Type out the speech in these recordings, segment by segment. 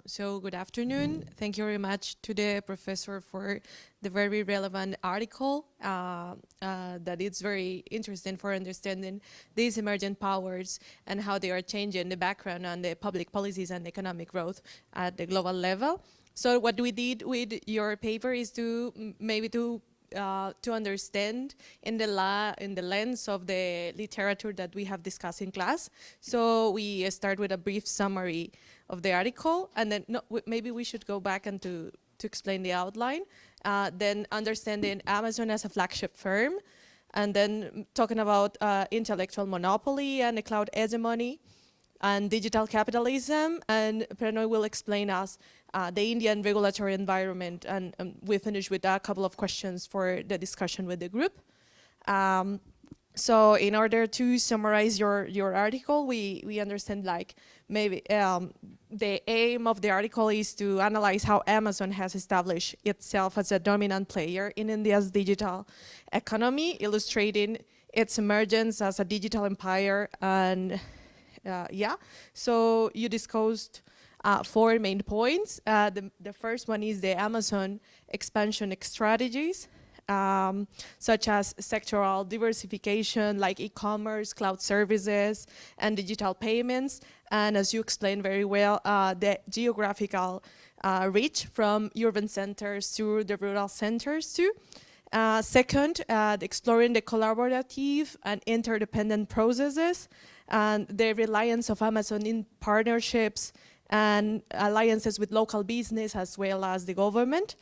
So good afternoon. Thank you very much to the professor for the very relevant article that it's very interesting for understanding these emergent powers and how they are changing the background on the public policies and economic growth at the global level. So what we did with your paper is to to understand in the lens of the literature that we have discussed in class. So we start with a brief summary of the article, and then maybe we should go back and to explain the outline. Then understanding Amazon as a flagship firm, and then talking about intellectual monopoly and the cloud hegemony and digital capitalism, and Pranoi will explain us the Indian regulatory environment, and we finish with a couple of questions for the discussion with the group. So in order to summarize your article, we understand like maybe the aim of the article is to analyze how Amazon has established itself as a dominant player in India's digital economy, illustrating its emergence as a digital empire. And so you discussed 4 main points. The first one is the Amazon expansion strategies, such as sectoral diversification like e-commerce, cloud services, and digital payments. And as you explained very well, the geographical reach from urban centers to the rural centers too. Second, exploring the collaborative and interdependent processes and the reliance of Amazon in partnerships and alliances with local business as well as the government.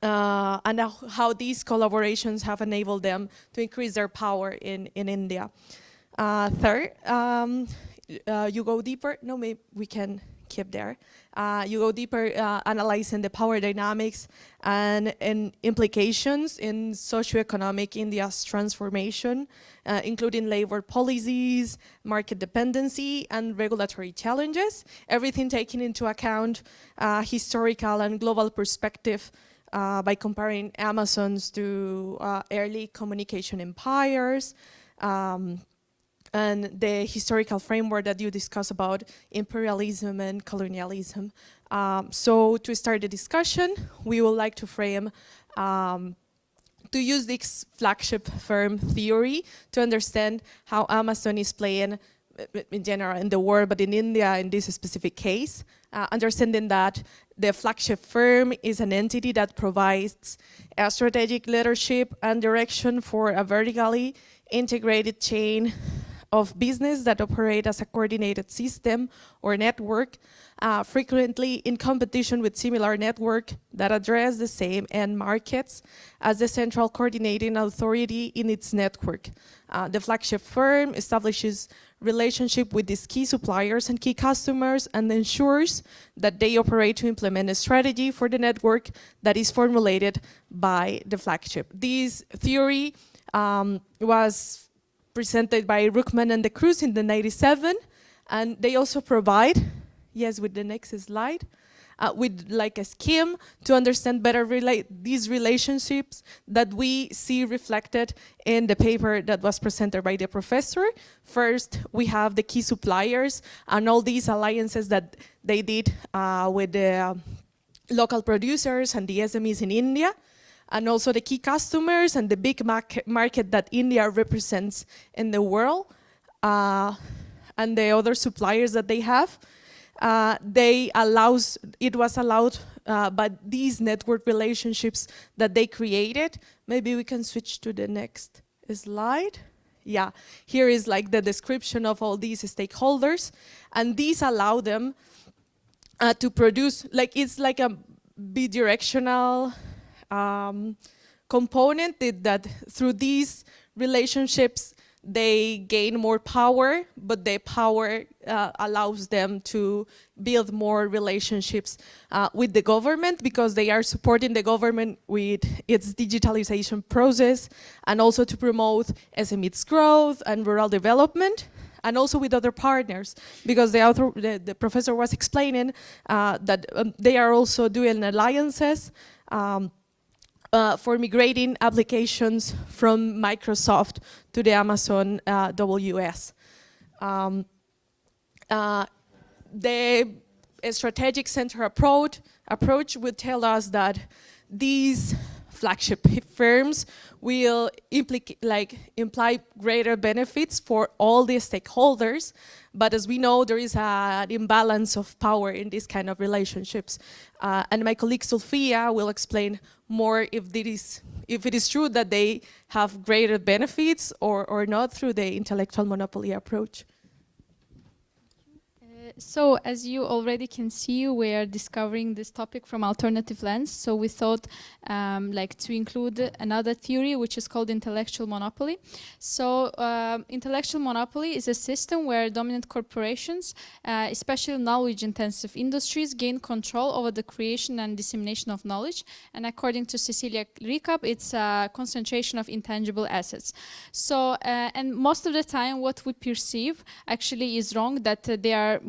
And how these collaborations have enabled them to increase their power in India. Third, you go deeper. No, maybe we can keep there. You go deeper analyzing the power dynamics and implications in socioeconomic India's transformation, including labor policies, market dependency, and regulatory challenges. Everything taken into account historical and global perspective by comparing Amazons to early communication empires, and the historical framework that you discuss about imperialism and colonialism. So to start the discussion, we would like to frame, to use this flagship firm theory to understand how Amazon is playing in general in the world, but in India in this specific case, understanding that the flagship firm is an entity that provides a strategic leadership and direction for a vertically integrated chain of business that operate as a coordinated system or network, frequently in competition with similar network that address the same end markets as the central coordinating authority in its network. The flagship firm establishes relationship with these key suppliers and key customers and ensures that they operate to implement a strategy for the network that is formulated by the flagship. This theory was presented by Ruckman and de Cruz in the 97, and they also provide, yes, with the next slide, with like a scheme to understand better these relationships that we see reflected in the paper that was presented by the professor. First, we have the key suppliers and all these alliances that they did with the local producers and the SMEs in India, and also the key customers and the big market that India represents in the world, and the other suppliers that they have. It was allowed by these network relationships that they created. Maybe we can switch to the next slide. Yeah, here is like the description of all these stakeholders, and these allow them to produce, like it's like a bidirectional component that through these relationships they gain more power, but the power allows them to build more relationships with the government because they are supporting the government with its digitalization process and also to promote SMEs growth and rural development, and also with other partners, because the professor was explaining that they are also doing alliances for migrating applications from Microsoft to the Amazon WS. The a strategic center approach would tell us that these flagship firms will imply greater benefits for all the stakeholders. But as we know, there is an imbalance of power in these kind of relationships. And my colleague Zulfiyya will explain more if it is true that they have greater benefits or not through the intellectual monopoly approach. So as you already can see, we are discovering this topic from alternative lens. So we thought to include another theory, which is called intellectual monopoly. So intellectual monopoly is a system where dominant corporations, especially knowledge-intensive industries, gain control over the creation and dissemination of knowledge. And according to Cecilia Recap, it's a concentration of intangible assets. So and most of the time, what we perceive actually is wrong, that they are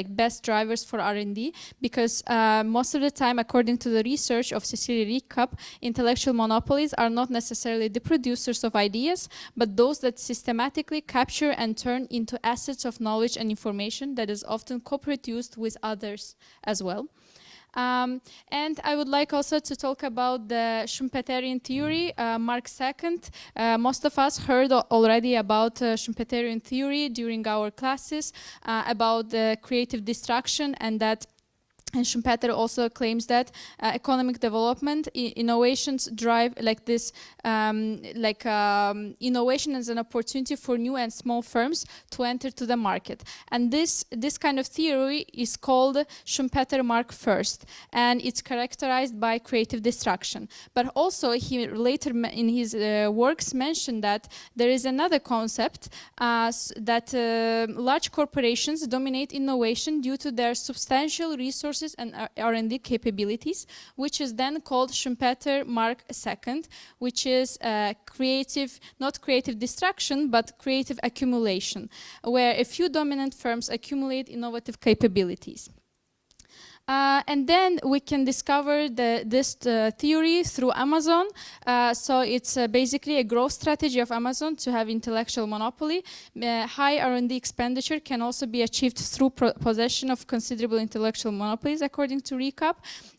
best drivers for R&D, because most of the time, according to the research of Cecilia Recap, intellectual monopolies are not necessarily the producers of ideas, but those that systematically capture and turn into assets of knowledge and information that is often co-produced with others as well. And I would like also to talk about the Schumpeterian theory, Mark II. Most of us heard already about Schumpeterian theory during our classes, about the creative destruction, and that and Schumpeter also claims that economic development, innovations drive innovation as an opportunity for new and small firms to enter to the market. And this kind of theory is called Schumpeter Mark I, and it's characterized by creative destruction. But also he later in his works mentioned that there is another concept, that large corporations dominate innovation due to their substantial resources and R&D capabilities, which is then called Schumpeter Mark II, which is not creative destruction, but creative accumulation, where a few dominant firms accumulate innovative capabilities. And then we can discover this theory through Amazon. So it's basically a growth strategy of Amazon to have intellectual monopoly. High R&D expenditure can also be achieved through possession of considerable intellectual monopolies, according to Recap.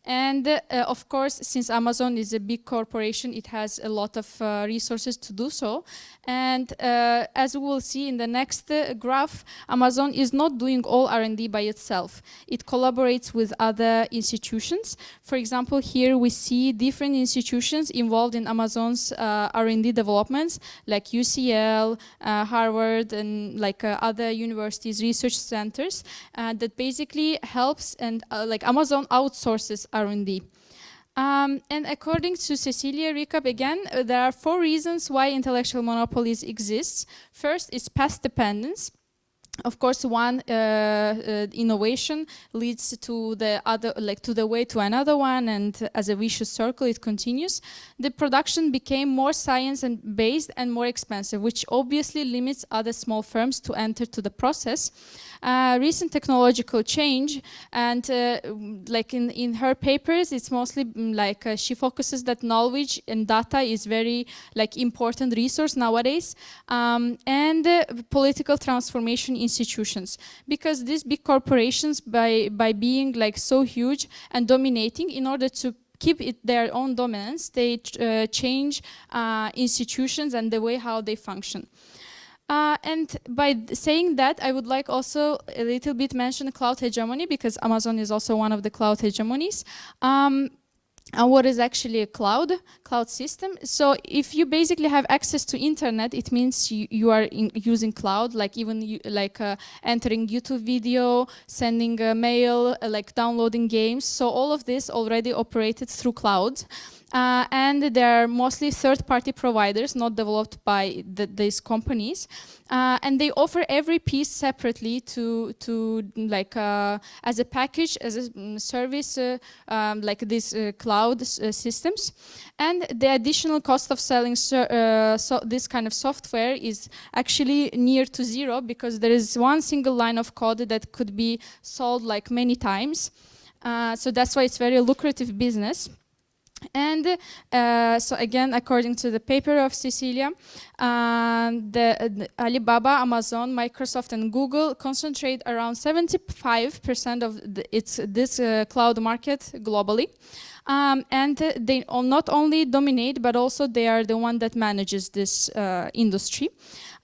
And of course, since Amazon is a big corporation, it has a lot of resources to do so. And as we will see in the next graph, Amazon is not doing all R&D by itself. It collaborates with other institutions. For example, here we see different institutions involved in Amazon's R&D developments, like UCL, Harvard, and other universities, research centers, that basically helps, and Amazon outsources R&D. And according to Cecilia Recap, again, there are 4 reasons why intellectual monopolies exist. First is path dependence. Of course, one innovation leads to the other, to the way to another one, and as a vicious circle, it continues. The production became more science-based and more expensive, which obviously limits other small firms to enter to the process. Recent technological change, and in her papers, it's mostly she focuses that knowledge and data is very important resource nowadays, and political transformation institutions, because these big corporations, by being so huge and dominating, in order to keep their own dominance, they change institutions and the way how they function. And by saying that, I would like also a little bit mention cloud hegemony, because Amazon is also one of the cloud hegemonies. And what is actually a cloud system? So if you basically have access to internet, it means you are using cloud, entering YouTube video, sending a mail, downloading games. So all of this already operated through clouds. And they're mostly third-party providers, not developed by these companies, and they offer every piece separately as a package, as a service, these cloud systems. And the additional cost of selling this kind of software is actually near to zero, because there is one single line of code that could be sold many times. So that's why it's very lucrative business. And so again, according to the paper of Cecilia, the Alibaba, Amazon, Microsoft, and Google concentrate around 75% of this cloud market globally. And they not only dominate, but also they are the one that manages this industry.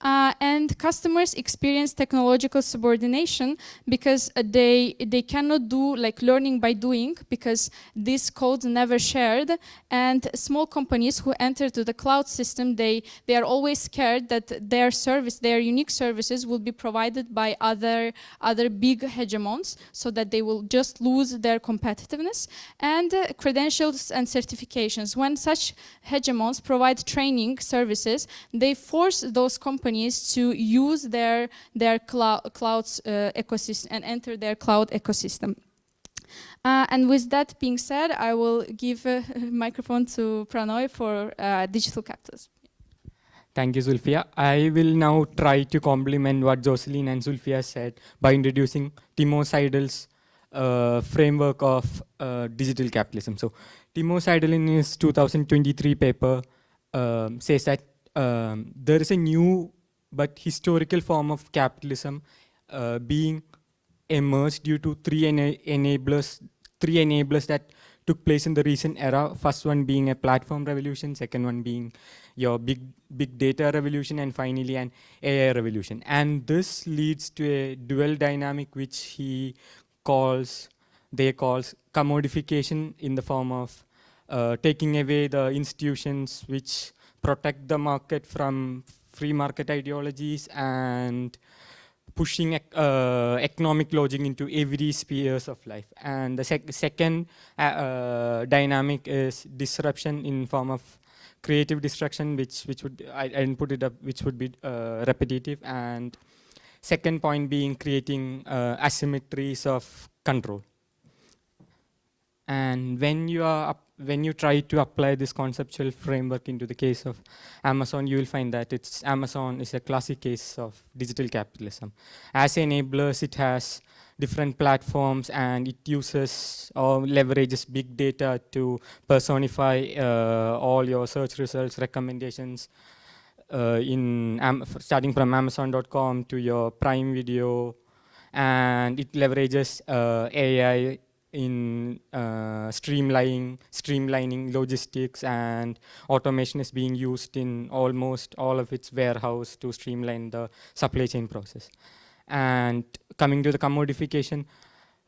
And customers experience technological subordination because they cannot do like learning by doing, because these codes never shared. And small companies who enter to the cloud system, they are always scared that their unique services will be provided by other big hegemons, so that they will just lose their competitiveness. And credentials and certifications, when such hegemons provide training services, they force those companies to use their cloud ecosystem and enter their cloud ecosystem. And with that being said, I will give a microphone to Pranoi for digital capitalism. Thank you, Zulfiyya. I will now try to complement what Joselyn and Zulfiyya said by introducing Timo Seidel's framework of digital capitalism. So, Timo Seidel in his 2023 paper says that there is a new but historical form of capitalism being emerged due to three enablers that took place in the recent era. First one being a platform revolution, second one being your big data revolution, and finally an AI revolution. And this leads to a dual dynamic which they calls commodification, in the form of taking away the institutions which protect the market from free market ideologies and pushing economic logic into every spheres of life. And the second dynamic is disruption in form of creative destruction, which would I didn't put it up, which would be repetitive. And second point being creating asymmetries of control. And when you try to apply this conceptual framework into the case of Amazon, you will find that Amazon is a classic case of digital capitalism. As enablers, it has different platforms, and it uses or leverages big data to personify all your search results, recommendations, starting from Amazon.com to your Prime Video, and it leverages AI in streamlining logistics, and automation is being used in almost all of its warehouse to streamline the supply chain process. And coming to the commodification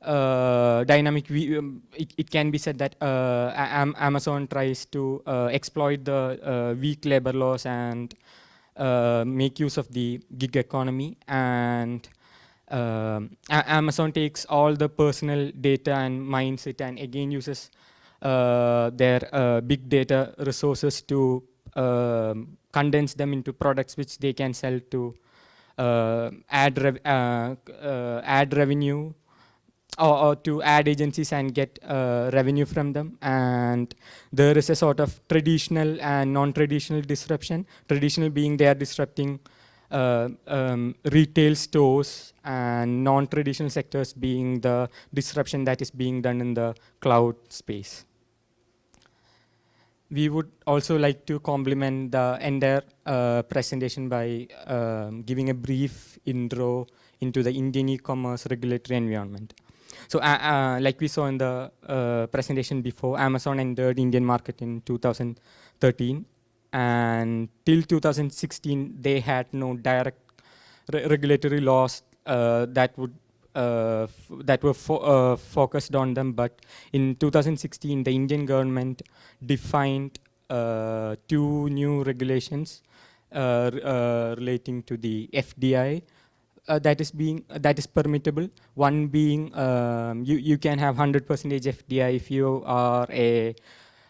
dynamic, it can be said that Amazon tries to exploit the weak labor laws and make use of the gig economy. And Amazon takes all the personal data and mines it, and again uses their big data resources to condense them into products which they can sell to add revenue, or to ad agencies and get revenue from them. And there is a sort of traditional and non-traditional disruption. Traditional being they are disrupting retail stores, and non-traditional sectors being the disruption that is being done in the cloud space. We would also like to complement the entire presentation by giving a brief intro into the Indian e-commerce regulatory environment. So like we saw in the presentation before, Amazon entered Indian market in 2013. And till 2016, they had no direct regulatory laws that were focused on them. But in 2016, the Indian government defined 2 new regulations relating to the FDI that is permittable. One being you can have 100% FDI if you are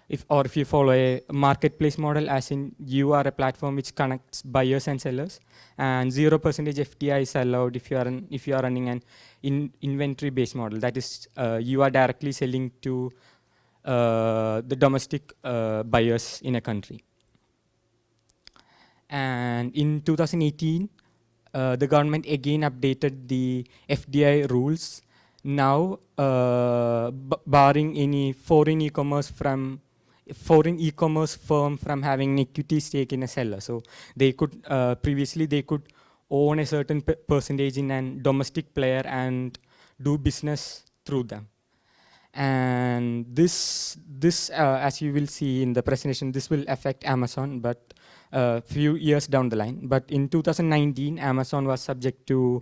if you follow a marketplace model, as in you are a platform which connects buyers and sellers, and 0% FDI is allowed if you are running an inventory-based model. That is, you are directly selling to the domestic buyers in a country. And in 2018, the government again updated the FDI rules. Now, barring any foreign e-commerce from foreign e-commerce firm from having an equity stake in a seller. So they could, previously they could own a certain percentage in a domestic player and do business through them. And this as you will see in the presentation, this will affect Amazon, but a few years down the line. But in 2019, Amazon was subject to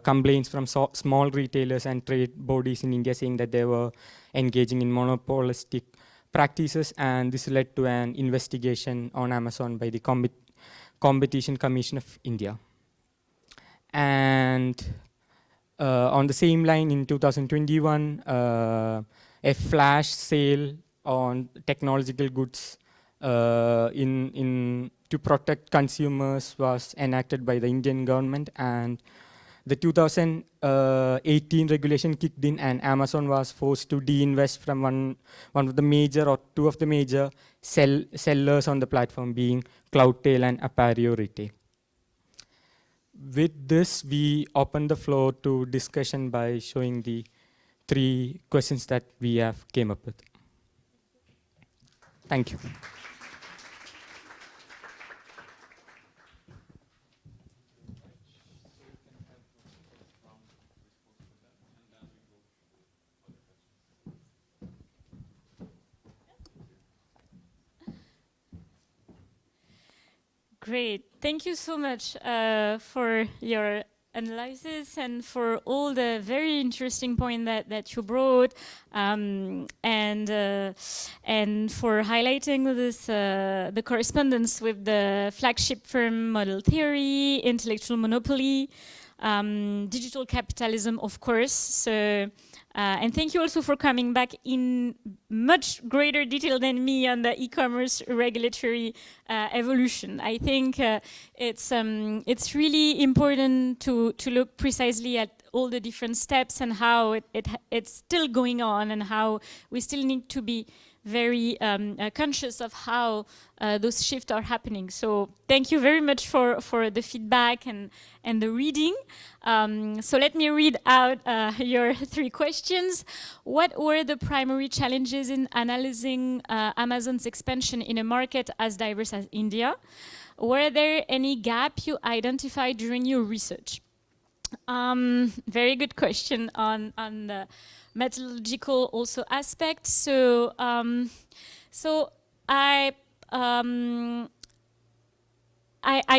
complaints from small retailers and trade bodies in India saying that they were engaging in monopolistic practices, and this led to an investigation on Amazon by the Competition Commission of India. And on the same line, in 2021, a flash sale on technological goods to protect consumers was enacted by the Indian government, and the 2018 regulation kicked in, and Amazon was forced to de-invest from one of the major or two of the major sellers on the platform, being Cloudtail and Appareo Retail. With this, we open the floor to discussion by showing the 3 questions that we have came up with. Thank you. Great. Thank you so much for your analysis and for all the very interesting point that you brought, and for highlighting this the correspondence with the flagship firm model theory, intellectual monopoly, digital capitalism, of course. So. And thank you also for coming back in much greater detail than me on the e-commerce regulatory evolution. I think it's really important to look precisely at all the different steps and how it's still going on, and how we still need to be very conscious of how those shifts are happening. So thank you very much for the feedback and the reading. So let me read out your 3 questions. What were the primary challenges in analyzing Amazon's expansion in a market as diverse as India? Were there any gaps you identified during your research? Very good question on the methodological also aspect. So I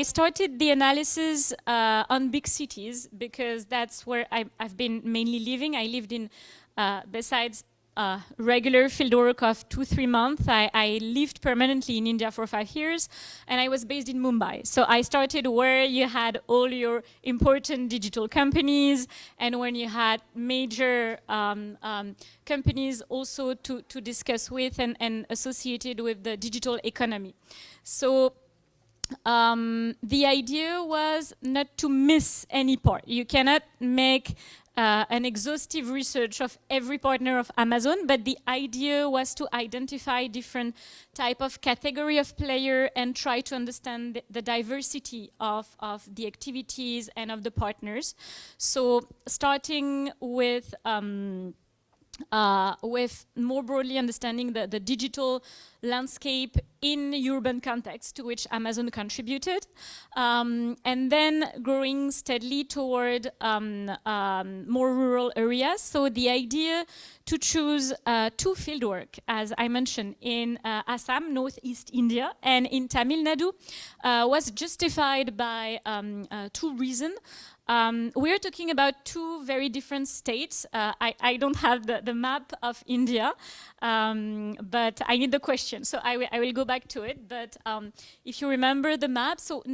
started the analysis on big cities because that's where I've been mainly living. I lived in, besides regular fieldwork of 2-3 months, I lived permanently in India for 5 years, and I was based in Mumbai. So I started where you had all your important digital companies, and when you had major companies also to discuss with and associated with the digital economy. So the idea was not to miss any part. You cannot make an exhaustive research of every partner of Amazon, but the idea was to identify different type of category of player and try to understand the diversity of the activities and of the partners. So starting with more broadly understanding the digital landscape in urban context to which Amazon contributed, and then growing steadily toward more rural areas. So the idea to choose 2 fieldwork, as I mentioned, in Assam, northeast India, and in Tamil Nadu was justified by 2 reasons. We are talking about 2 very different states. I don't have the map of India, but I need the question, so I will go back to it. But if you remember the map, so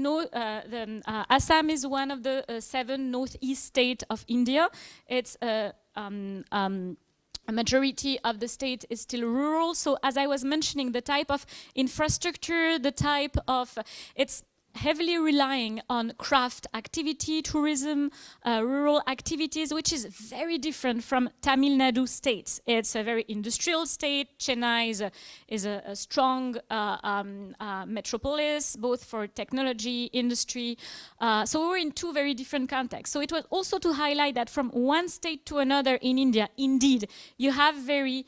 Assam is one of the 7 northeast states of India. It's a majority of the state is still rural. So as I was mentioning, the type of infrastructure, the type of, it's heavily relying on craft activity, tourism, rural activities, which is very different from Tamil Nadu state. It's a very industrial state. Chennai is a strong metropolis, both for technology, industry. So we're in two very different contexts. So it was also to highlight that from one state to another in India, indeed, you have very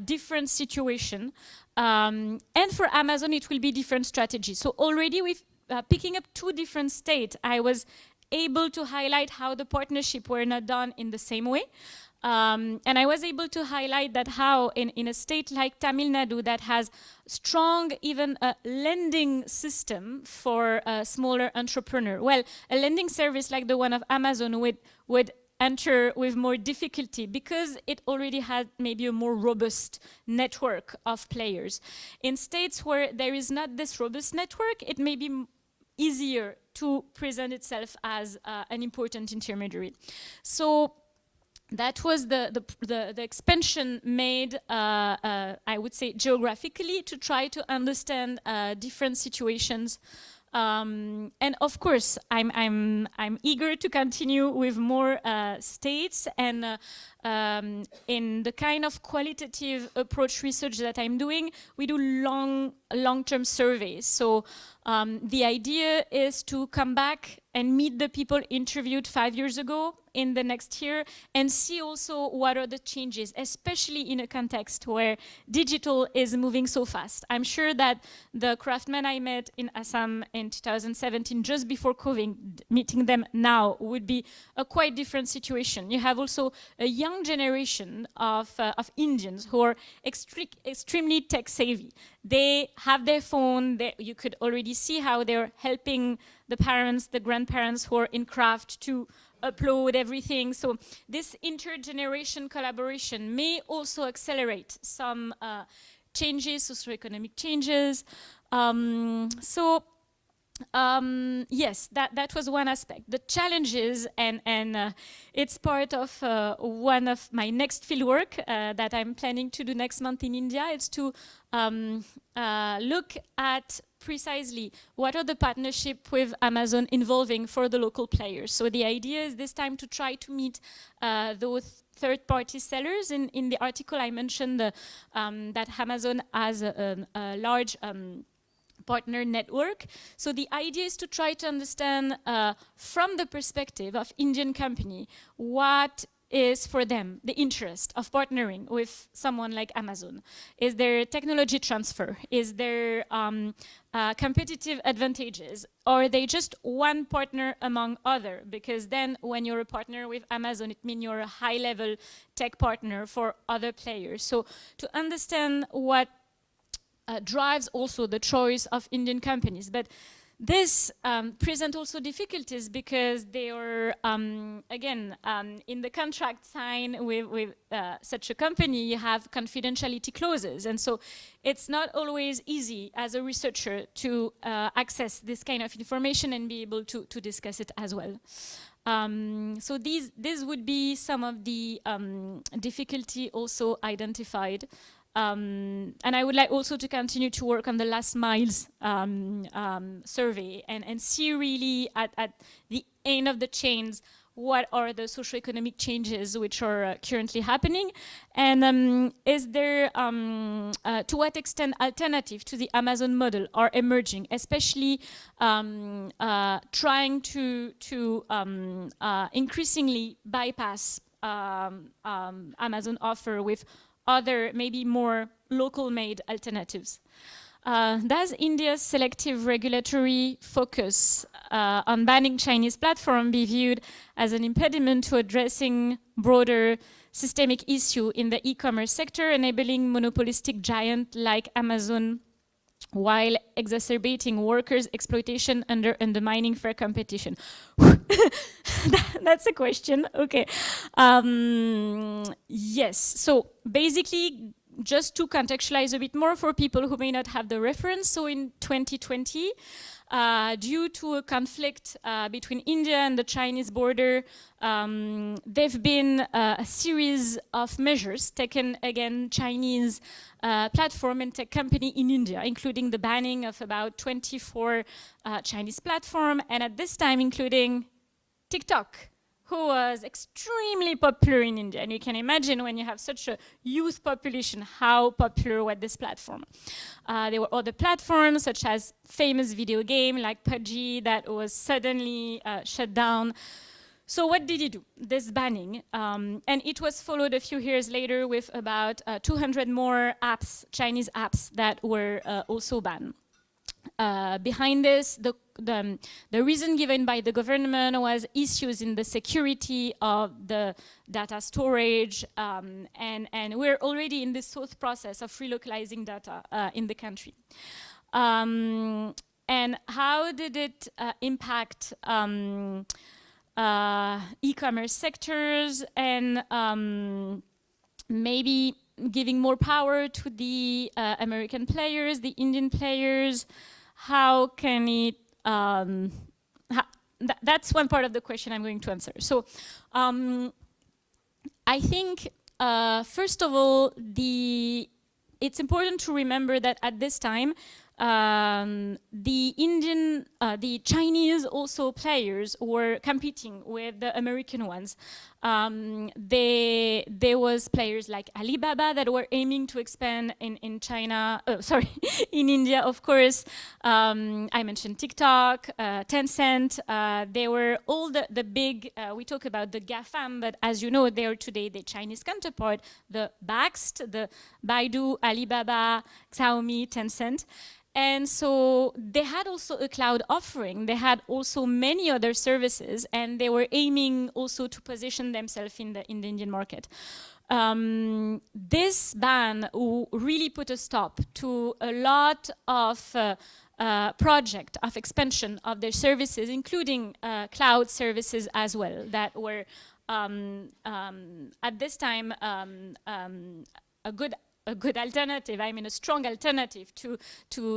different situation. And for Amazon, it will be different strategies. So already with picking up two different states, I was able to highlight how the partnership were not done in the same way. And I was able to highlight that how in a state like Tamil Nadu that has strong even a lending system for a smaller entrepreneur. Well, a lending service like the one of Amazon would enter with more difficulty because it already had maybe a more robust network of players. In states where there is not this robust network, it may be easier to present itself as an important intermediary. So that was the expansion made, I would say, geographically to try to understand different situations. And of course, I'm eager to continue with more states and in the kind of qualitative approach research that I'm doing, we do long-term surveys. So the idea is to come back and meet the people interviewed 5 years ago in the next year and see also what are the changes, especially in a context where digital is moving so fast. I'm sure that the craftsmen I met in Assam in 2017, just before COVID, meeting them now would be a quite different situation. You have also a young generation of Indians who are extremely tech savvy. They have their phone, you could already see how they're helping the parents, the grandparents who are in craft to upload everything. So this intergeneration collaboration may also accelerate some changes, socioeconomic changes. Yes, that was one aspect. The challenges, and it's part of one of my next fieldwork that I'm planning to do next month in India. It's to look at precisely what are the partnership with Amazon involving for the local players. So the idea is this time to try to meet those third-party sellers. In the article I mentioned that Amazon has a large partner network. So the idea is to try to understand from the perspective of Indian company what is for them the interest of partnering with someone like Amazon. Is there technology transfer? Is there competitive advantages? Or are they just one partner among other? Because then when you're a partner with Amazon, it means you're a high-level tech partner for other players. So to understand what drives also the choice of Indian companies. But this presents also difficulties because they are, again, in the contract signed with such a company, you have confidentiality clauses. And so it's not always easy as a researcher to access this kind of information and be able to discuss it as well. So these would be some of the difficulty also identified. And I would like also to continue to work on the last miles survey and see really at the end of the chains what are the socioeconomic changes which are currently happening, and is there to what extent alternative to the Amazon model are emerging, especially trying to increasingly bypass Amazon offer with other, maybe more local-made alternatives. Does India's selective regulatory focus on banning Chinese platforms be viewed as an impediment to addressing broader systemic issue in the e-commerce sector, enabling monopolistic giants like Amazon while exacerbating workers' exploitation under undermining fair competition? That's a question. Okay. Yes. So basically, just to contextualize a bit more for people who may not have the reference, so in 2020, due to a conflict between India and the Chinese border, there have been a series of measures taken against Chinese platform and tech company in India, including the banning of about 24 Chinese platforms, and at this time including TikTok, who was extremely popular in India. And you can imagine when you have such a youth population, how popular was this platform. There were other platforms, such as famous video game like PUBG, that was suddenly shut down. So what did he do? This banning. And it was followed a few years later with about 200 more apps, Chinese apps, that were also banned. Behind this, the reason given by the government was issues in the security of the data storage, and we're already in this thought process of relocalizing data in the country. And how did it impact e-commerce sectors, and maybe giving more power to the American players, the Indian players? How can it, that's one part of the question I'm going to answer. So I think, first of all, it's important to remember that at this time, the Chinese also players were competing with the American ones. There was players like Alibaba that were aiming to expand in China, in India, of course. I mentioned TikTok, Tencent. They were all the big, we talk about the GAFAM, but as you know, they are today the Chinese counterpart, the Baxt, the Baidu, Alibaba, Xiaomi, Tencent. And so they had also a cloud offering. They had also many other services, and they were aiming also to position themselves in the Indian market. This ban really put a stop to a lot of project of expansion of their services, including cloud services as well, that were at this time a good alternative, I mean a strong alternative to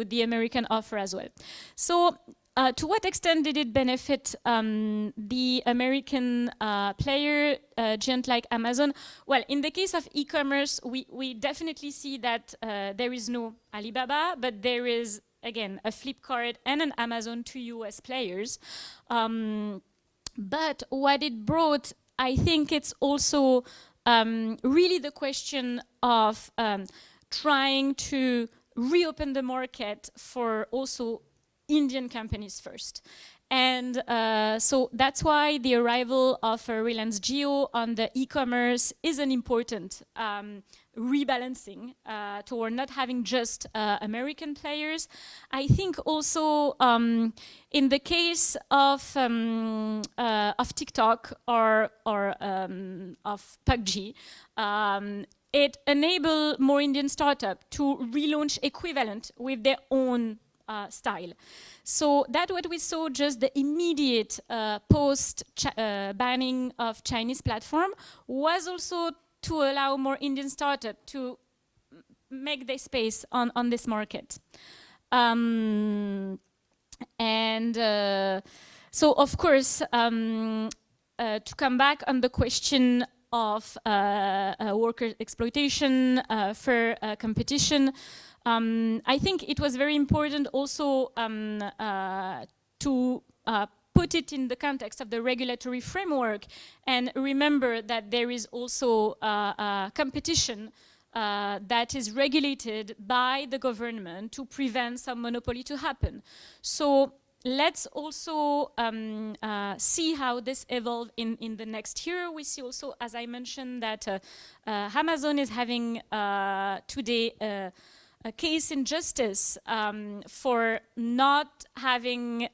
the American offer as well. So to what extent did it benefit the American player, giant like Amazon? Well, in the case of e-commerce, we definitely see that there is no Alibaba, but there is, again, a Flipkart and an Amazon to US players. But what it brought, I think it's also really the question of trying to reopen the market for also Indian companies first. And so that's why the arrival of Reliance Jio on the e-commerce is an important rebalancing toward not having just American players. I think also in the case of TikTok or of PUBG, it enabled more Indian startups to relaunch equivalent with their own style. So that what we saw, just the immediate post-banning of Chinese platform, was also to allow more Indian startups to make their space on this market. So of course, to come back on the question of worker exploitation, fair competition, I think it was very important also to put it in the context of the regulatory framework and remember that there is also competition that is regulated by the government to prevent some monopoly to happen. So let's also see how this evolves in the next year. We see also, as I mentioned, that Amazon is having today a case in justice for not having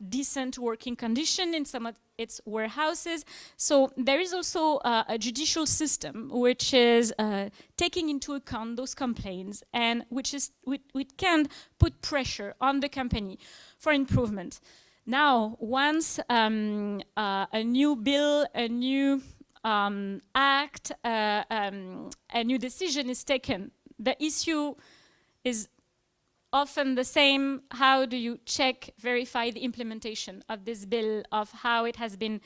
decent working condition in some of its warehouses. So there is also a judicial system which is taking into account those complaints and which can put pressure on the company for improvement. Now, once a new bill, a new act, a new decision is taken the issue is often the same. How do you check, verify the implementation of this bill, of how it has been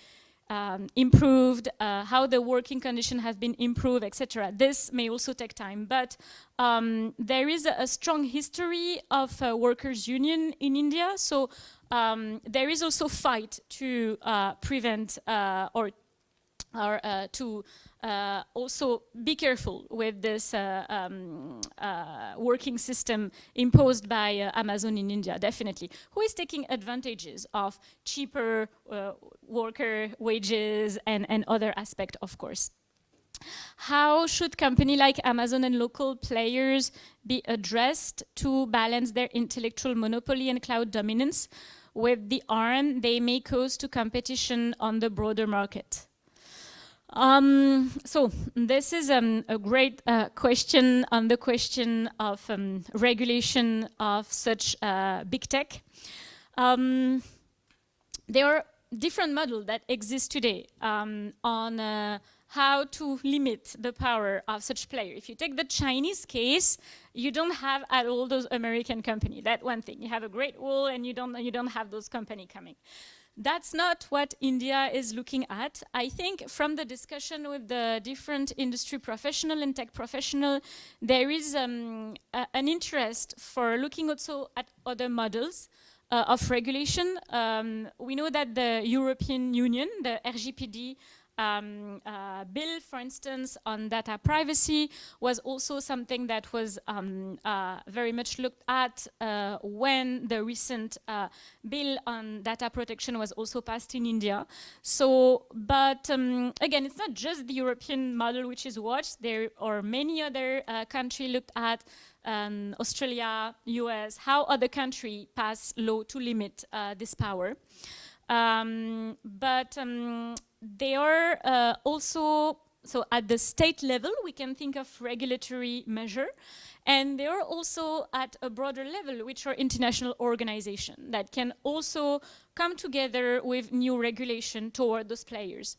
improved, how the working condition has been improved, etc. This may also take time, but there is a strong history of workers' union in India, so there is also fight to prevent or to also be careful with this working system imposed by Amazon in India, definitely. Who is taking advantages of cheaper worker wages and other aspects, of course. How should companies like Amazon and local players be addressed to balance their intellectual monopoly and cloud dominance with the harm they may cause to competition on the broader market? So this is a great question on the question of regulation of such big tech. There are different models that exist today on how to limit the power of such players. If you take the Chinese case, you don't have at all those American companies. That's one thing. You have a Great Wall, and you don't have those companies coming. That's not what India is looking at. I think from the discussion with the different industry professional and tech professional, there is an interest for looking also at other models of regulation. We know that the European Union, the RGPD, bill, for instance, on data privacy was also something that was very much looked at when the recent bill on data protection was also passed in India. So, but again, it's not just the European model which is watched. There are many other countries looked at, Australia, US, how other countries pass law to limit this power. But they are also, so at the state level, we can think of regulatory measure, and they are also at a broader level, which are international organizations that can also come together with new regulation toward those players.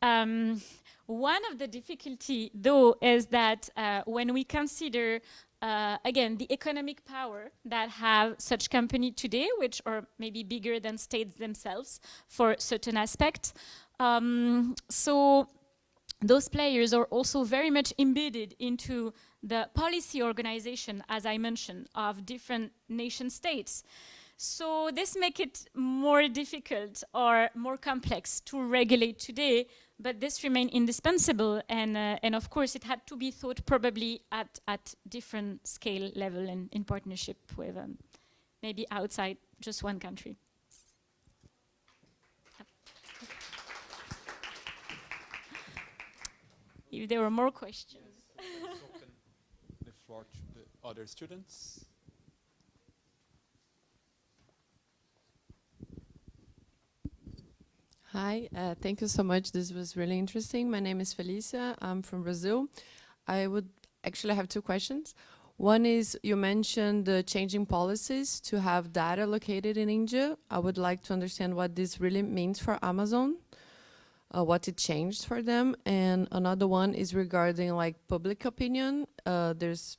One of the difficulty, though, is that when we consider again, the economic power that have such company today, which are maybe bigger than states themselves for certain aspects. So those players are also very much embedded into the policy organization, as I mentioned, of different nation states. So this makes it more difficult or more complex to regulate today, but this remains indispensable, and of course it had to be thought probably at different scale level and in partnership with maybe outside just one country. If there were more questions. Let's open the floor to the other students. Hi, thank you so much. This was really interesting. My name is Felicia. I'm from Brazil. I would actually have two questions. One is, you mentioned the changing policies to have data located in India. I would like to understand what this really means for Amazon, what it changed for them. And another one is regarding like public opinion. There's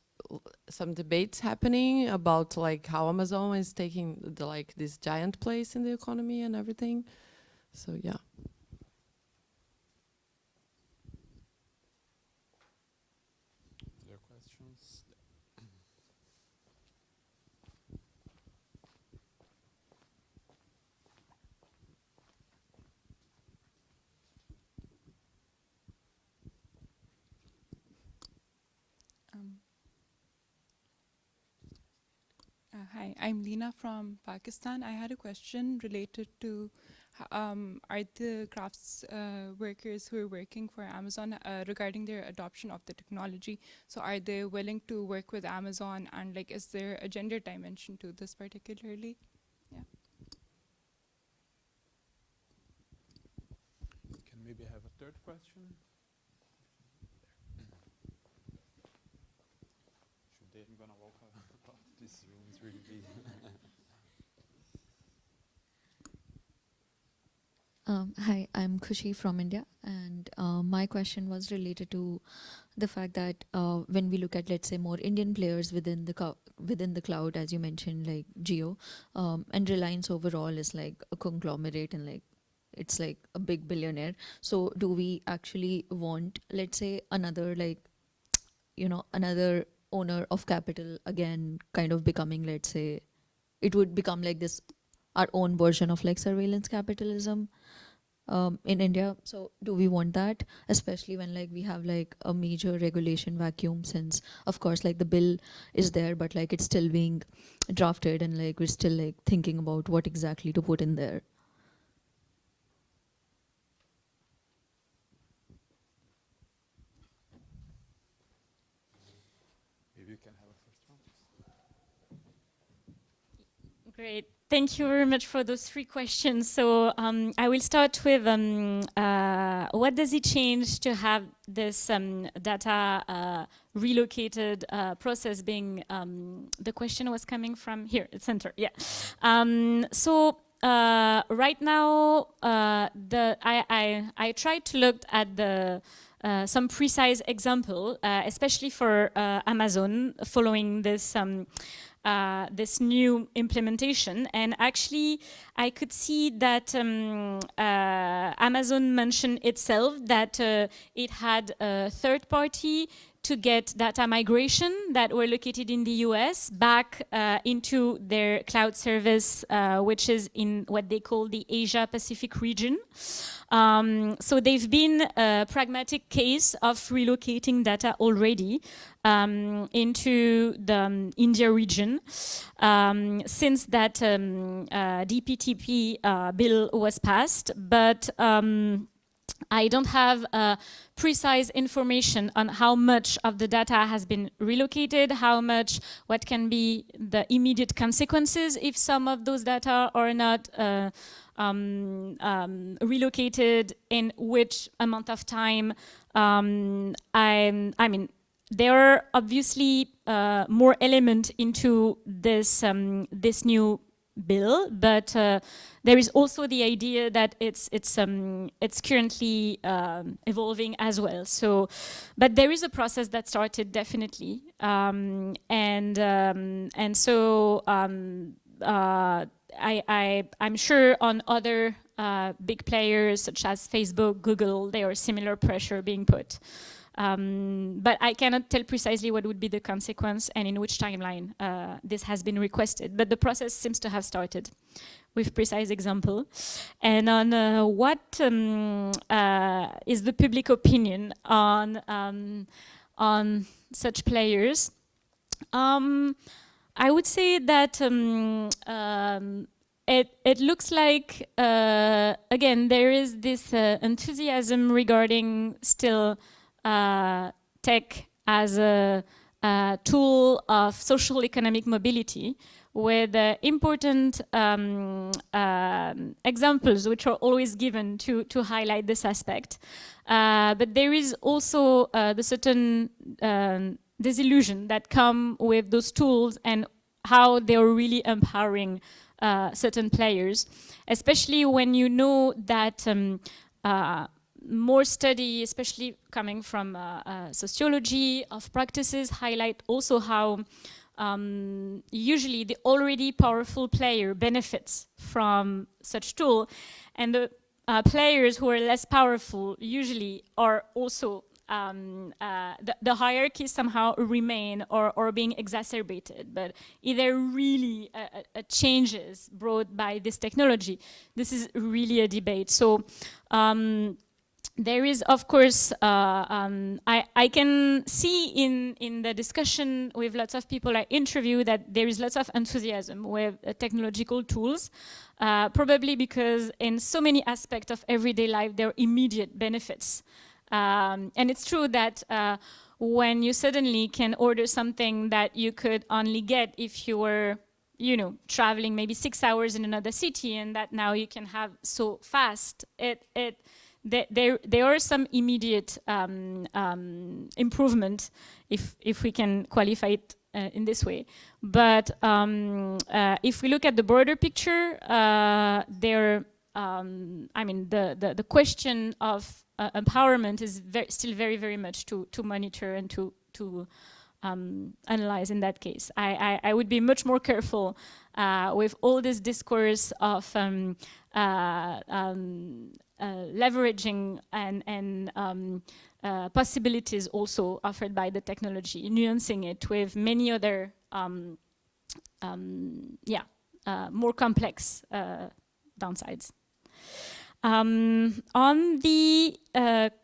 some debates happening about like how Amazon is taking like this giant place in the economy and everything. So yeah. Other questions? Hi, I'm Leena from Pakistan. I had a question related to are the crafts workers who are working for Amazon regarding their adoption of the technology. So are they willing to work with Amazon, and like is there a gender dimension to this particularly? Yeah. We can maybe have a third question. Today I'm gonna walk out. This room is really busy. Hi, I'm Khushi from India, and My question was related to the fact that when we look at, let's say, more Indian players within the cloud, as you mentioned, like Jio, and Reliance overall is like a conglomerate and like it's like a big billionaire. So do we actually want, let's say, another like, you know, another owner of capital again, kind of becoming, let's say, it would become like this, our own version of like surveillance capitalism in India. So do we want that, especially when like we have like a major regulation vacuum, since of course like the bill is there, but like it's still being drafted and like we're still like thinking about what exactly to put in there. Maybe you can have a first round. Great. Thank you very much for those 3 questions. So I will start with what does it change to have this data relocated process being, the question was coming from here, center, yeah. So right now, I tried to look at the some precise example, especially for Amazon, following this this new implementation. And actually, I could see that Amazon mentioned itself that it had a third party to get data migration that were located in the US back into their cloud service, which is in what they call the Asia Pacific region. So they've been a pragmatic case of relocating data already into the India region since that DPTP bill was passed. But I don't have precise information on how much of the data has been relocated, how much, what can be the immediate consequences if some of those data are not relocated, in which amount of time. I mean, there are obviously more elements into this this new bill, but there is also the idea that it's currently evolving as well. So, but there is a process that started definitely, and so I'm sure on other big players such as Facebook, Google, there are similar pressure being put. But I cannot tell precisely what would be the consequence and in which timeline this has been requested. But the process seems to have started with precise example. And on what is the public opinion on such players, I would say that it looks like, again, there is this enthusiasm regarding still tech as a tool of social economic mobility, with important examples which are always given to highlight this aspect. But there is also the certain disillusion that come with those tools and how they are really empowering certain players, especially when you know that more study, especially coming from sociology of practices, highlight also how usually the already powerful player benefits from such tool, and the players who are less powerful usually are also the hierarchy somehow remain or being exacerbated, but either really changes brought by this technology. This is really a debate. So there is, of course, I can see in the discussion with lots of people I interview that there is lots of enthusiasm with technological tools, probably because in so many aspects of everyday life there are immediate benefits. And it's true that when you suddenly can order something that you could only get if you were, you know, traveling maybe 6 hours in another city, and that now you can have so fast, there are some immediate improvement, if we can qualify it in this way. But if we look at the broader picture, I mean, the question of empowerment is still very, very much to monitor and to analyze in that case. I would be much more careful with all this discourse of leveraging and possibilities also offered by the technology, nuancing it with many other more complex downsides. On the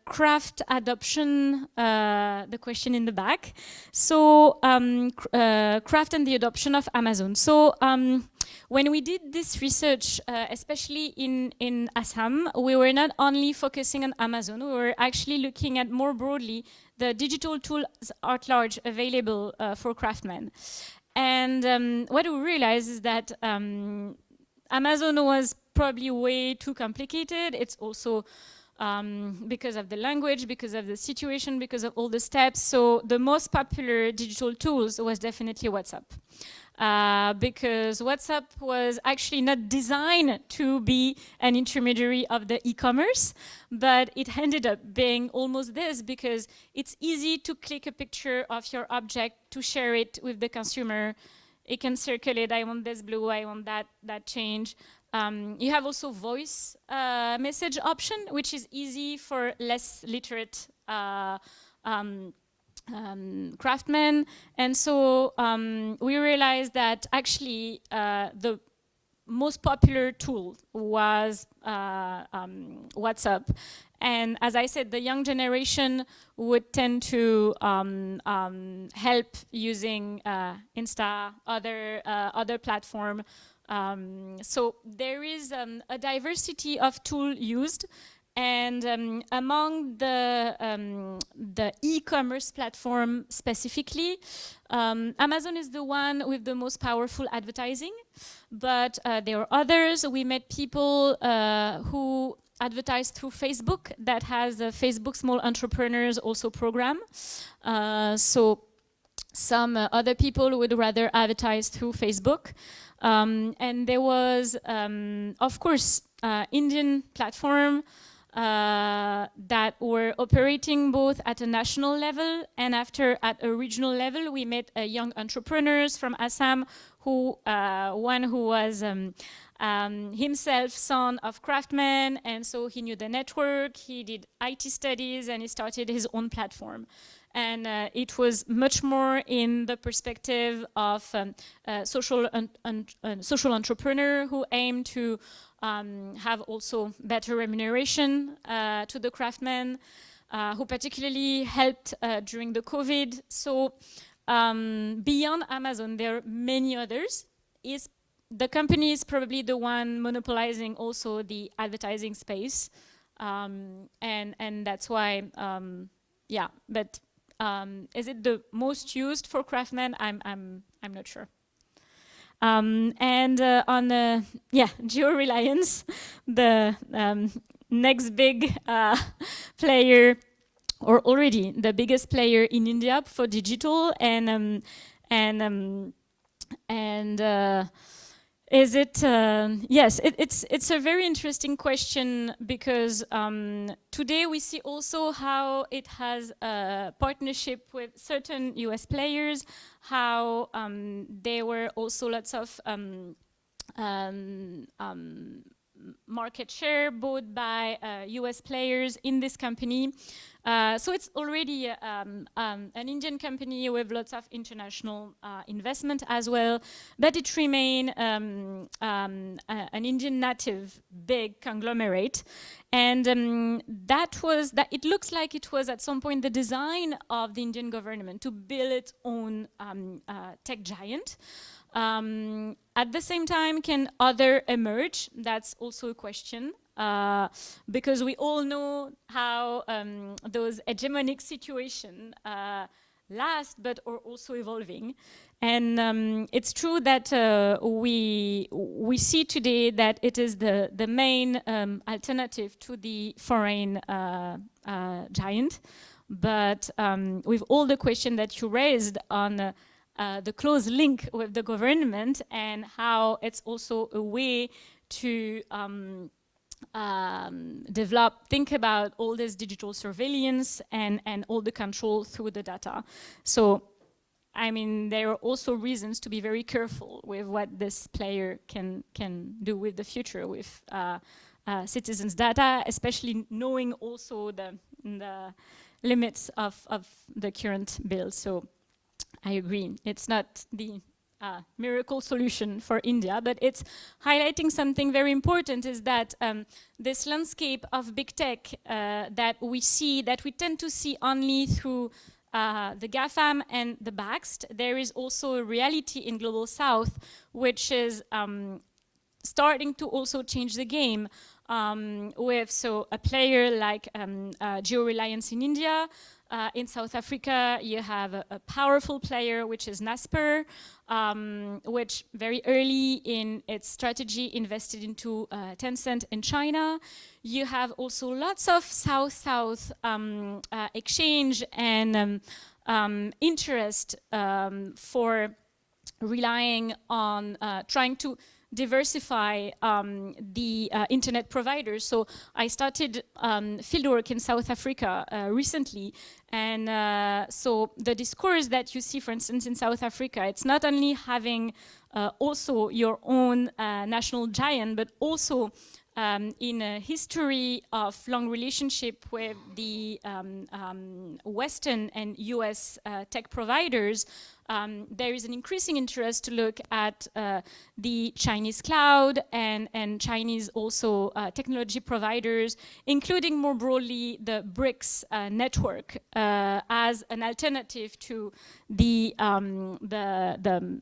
craft adoption, the question in the back. So craft and the adoption of Amazon. So when we did this research, especially in Assam, we were not only focusing on Amazon, we were actually looking at more broadly the digital tools at large available for craftsmen. And what we realized is that Amazon was probably way too complicated. It's also because of the language, because of the situation, because of all the steps. So the most popular digital tools was definitely WhatsApp. Because WhatsApp was actually not designed to be an intermediary of the e-commerce, but it ended up being almost this because it's easy to click a picture of your object, to share it with the consumer. It can circulate, I want this blue, I want that change. You have also voice message option, which is easy for less literate craftsmen. And so we realized that actually the most popular tool was WhatsApp. And as I said, the young generation would tend to help using Insta, other platform. So there is a diversity of tools used, and among the e-commerce platform specifically, Amazon is the one with the most powerful advertising, but there are others. We met people who advertise through Facebook, that has a Facebook Small Entrepreneurs also program. So some other people would rather advertise through Facebook. And there was, of course, Indian platform that were operating both at a national level and after at a regional level. We met young entrepreneurs from Assam, one who was himself son of craftsmen, and so he knew the network, he did IT studies, and he started his own platform. And it was much more in the perspective of social entrepreneur who aim to have also better remuneration to the craftsmen, who particularly helped during the COVID. So beyond Amazon, there are many others. The company is probably the one monopolizing also the advertising space, and that's why, yeah. But is it the most used for craftsmen? I'm not sure. And on geo-reliance, the next big player, or already the biggest player in India for digital, and is it? Yes, it's a very interesting question, because today we see also how it has a partnership with certain US players, how there were also lots of market share bought by US players in this company. So it's already an Indian company with lots of international investment as well, but it remains an Indian native big conglomerate. And it looks like it was at some point the design of the Indian government to build its own tech giant. At the same time, can other emerge? That's also a question, because we all know how those hegemonic situations last, but are also evolving. And it's true that we see today that it is the main alternative to the foreign giant. But with all the questions that you raised on the close link with the government, and how it's also a way to think about all this digital surveillance and all the control through the data. So, I mean, there are also reasons to be very careful with what this player can do with the future, with citizens' data, especially knowing also the limits of the current bill. So I agree, it's not the miracle solution for India, but it's highlighting something very important, is that this landscape of big tech that we tend to see only through the GAFAM and the BAXT, there is also a reality in Global South, which is starting to also change the game with a player like Geo-Reliance in India. In South Africa, you have a powerful player, which is Naspers, which very early in its strategy invested into Tencent in China. You have also lots of South-South exchange and interest for relying on trying to diversify the internet providers. So I started fieldwork in South Africa recently, and so the discourse that you see, for instance, in South Africa, it's not only having also your own national giant, but also in a history of long relationship with the Western and US tech providers, there is an increasing interest to look at the Chinese cloud and Chinese also technology providers, including more broadly the BRICS network as an alternative to the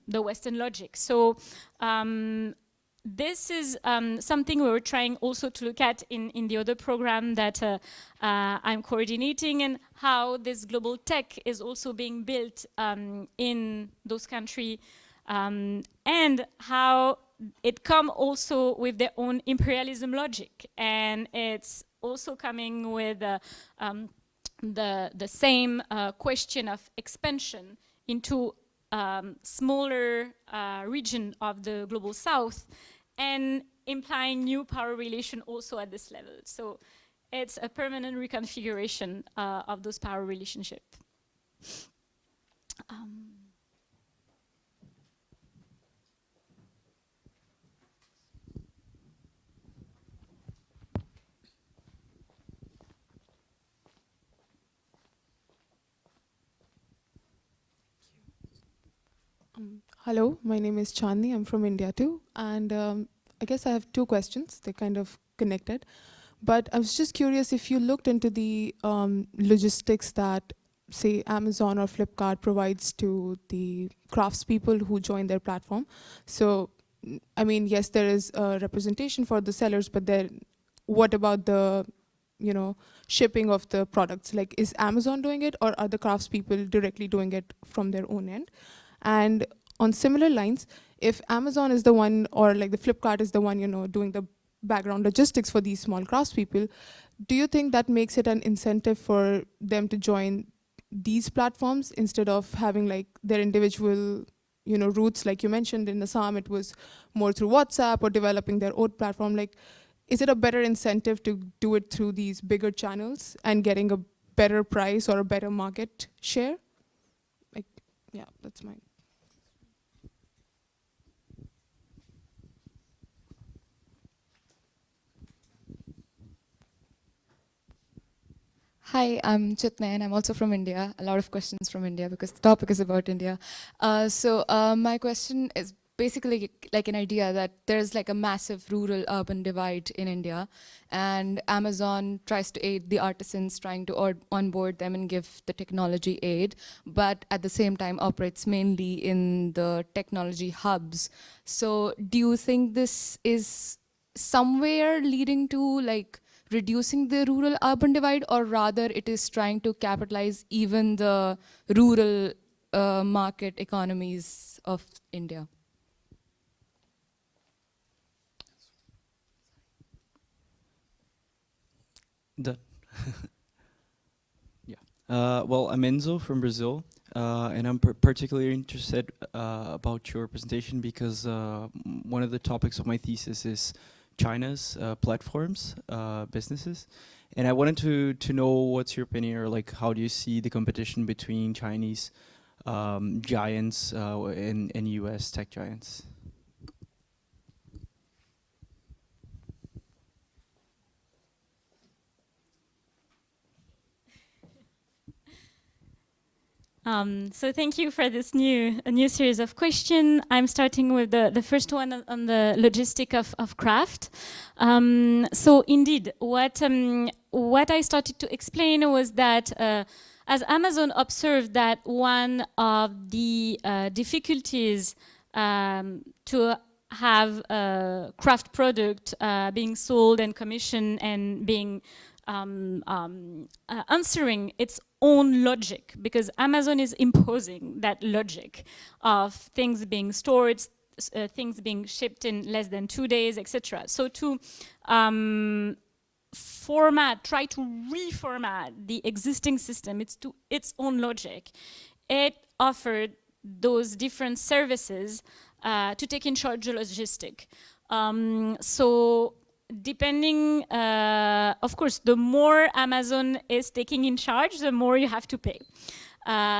Western logic. So this is something we were trying also to look at in the other program that I'm coordinating, and how this global tech is also being built in those countries, and how it come also with their own imperialism logic, and it's also coming with the same question of expansion into smaller region of the Global South, and implying new power relation also at this level. So it's a permanent reconfiguration of those power relationships. Hello, my name is Chandni. I'm from India too. And I guess I have two questions. They're kind of connected. But I was just curious if you looked into the logistics that, say, Amazon or Flipkart provides to the craftspeople who join their platform. So, I mean, yes, there is a representation for the sellers, but then what about the, you know, shipping of the products? Like, is Amazon doing it, or are the craftspeople directly doing it from their own end? And on similar lines, if Amazon is the one, or like the Flipkart is the one, you know, doing the background logistics for these small craftspeople, do you think that makes it an incentive for them to join these platforms instead of having like their individual, you know, routes? Like you mentioned in Assam, it was more through WhatsApp or developing their own platform. Like, is it a better incentive to do it through these bigger channels and getting a better price or a better market share? Like, yeah, that's mine. Hi, I'm Chitna, and I'm also from India. A lot of questions from India because the topic is about India. So my question is basically like an idea that there's like a massive rural-urban divide in India, and Amazon tries to aid the artisans, trying to onboard them and give the technology aid, but at the same time operates mainly in the technology hubs. So do you think this is somewhere leading to like reducing the rural-urban divide, or rather it is trying to capitalize even the rural market economies of India? Done. Yeah. Well, I'm Enzo from Brazil, and I'm particularly interested about your presentation because one of the topics of my thesis is China's platforms, businesses. And I wanted to know what's your opinion, or like how do you see the competition between Chinese giants and US tech giants? So thank you for this new series of questions. I'm starting with the first one on the logistic of craft. So indeed, what I started to explain was that as Amazon observed that one of the difficulties to have a craft product being sold and commissioned and being answering its own logic, because Amazon is imposing that logic of things being stored, things being shipped in less than 2 days, etc. So to try to reformat the existing system, it's to its own logic. It offered those different services to take in charge the logistic. So depending, of course, the more Amazon is taking in charge, the more you have to pay.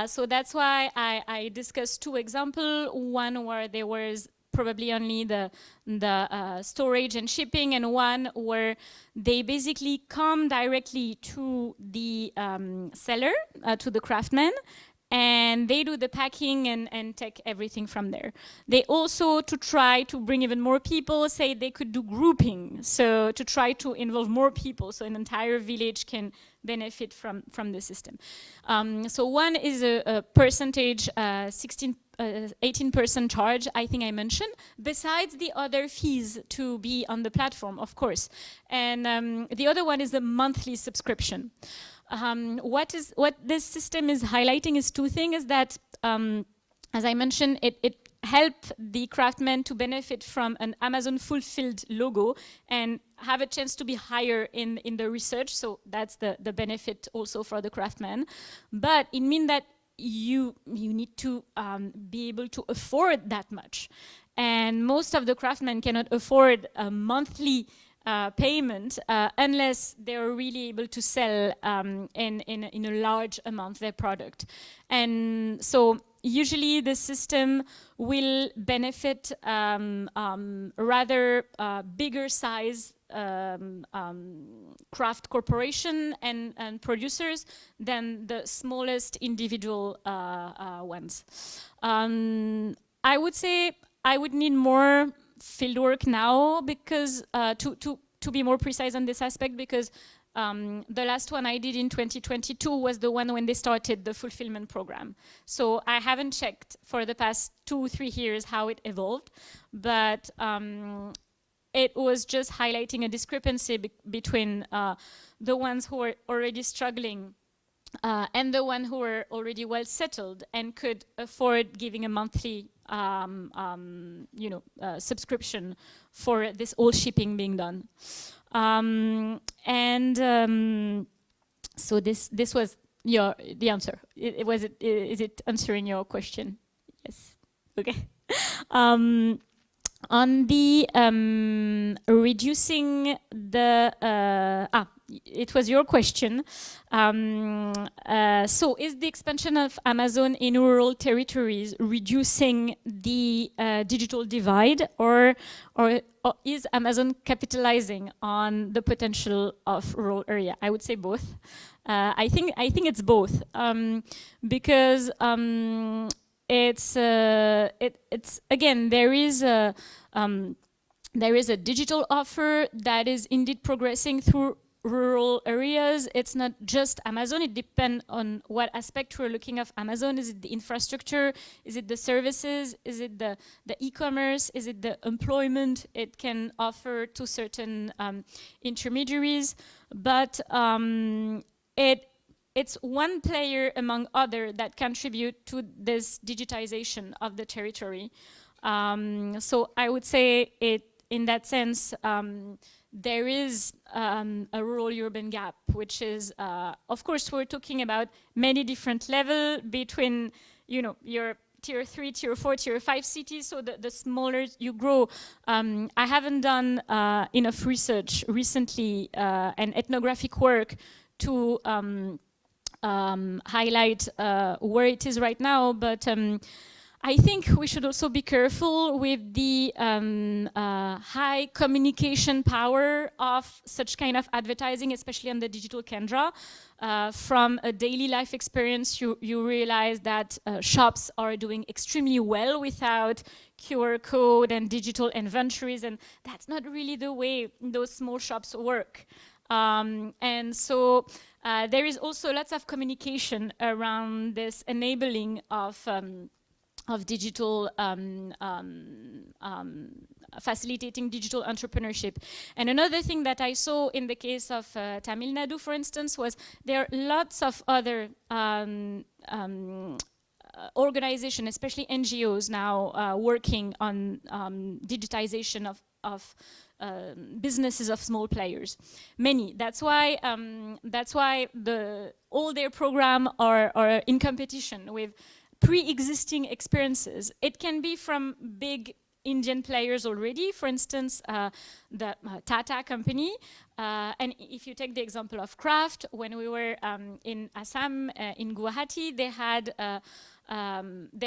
So that's why I discussed 2 examples. One where there was probably only the storage and shipping, and one where they basically come directly to the seller, to the craftsman, and they do the packing and take everything from there. They also, to try to bring even more people, say they could do grouping, so to try to involve more people, so an entire village can benefit from the system. So one is a percentage, 18% charge, I think I mentioned, besides the other fees to be on the platform, of course. And the other one is the monthly subscription. What this system is highlighting is 2 things, is that, as I mentioned, it helped the craftsmen to benefit from an Amazon fulfilled logo and have a chance to be higher in the research. So that's the benefit also for the craftsmen. But it means that you need to be able to afford that much. And most of the craftsmen cannot afford a monthly payment unless they're really able to sell in a large amount their product. And so usually the system will benefit rather bigger size craft corporation and producers than the smallest individual ones. I would say I would need more fieldwork now, because to be more precise on this aspect, because the last one I did in 2022 was the one when they started the fulfillment program. So I haven't checked for the past 2-3 years how it evolved, but it was just highlighting a discrepancy between the ones who were already struggling and the one who were already well settled and could afford giving a monthly subscription for this all shipping being done. So this was the answer. Is it answering your question? Yes. Okay. On the reducing the it was your question. So is the expansion of Amazon in rural territories reducing the digital divide, or is Amazon capitalizing on the potential of rural area? I would say both. I think it's both, because it's again, there is a digital offer that is indeed progressing through rural areas. It's not just Amazon. It depends on what aspect we're looking of Amazon. Is it the infrastructure? Is it the services? Is it the e-commerce? Is it the employment it can offer to certain intermediaries? But it's one player among other that contribute to this digitization of the territory. So I would say in that sense, there is a rural-urban gap, which is, of course, we're talking about many different levels between, your tier 3, tier 4, tier 5 cities, so the smaller you grow. I haven't done enough research recently and ethnographic work to highlight where it is right now, but I think we should also be careful with the high communication power of such kind of advertising, especially on the digital camera. From a daily life experience, you realize that shops are doing extremely well without QR code and digital inventories, and that's not really the way those small shops work. And so there is also lots of communication around this enabling of digital, facilitating digital entrepreneurship. And another thing that I saw in the case of Tamil Nadu, for instance, was there are lots of other organizations, especially NGOs now working on digitization of businesses of small players. Many. That's why all their programs are in competition with pre-existing experiences. It can be from big Indian players already, for instance, the Tata company. And if you take the example of craft, when we were in Assam, in Guwahati, they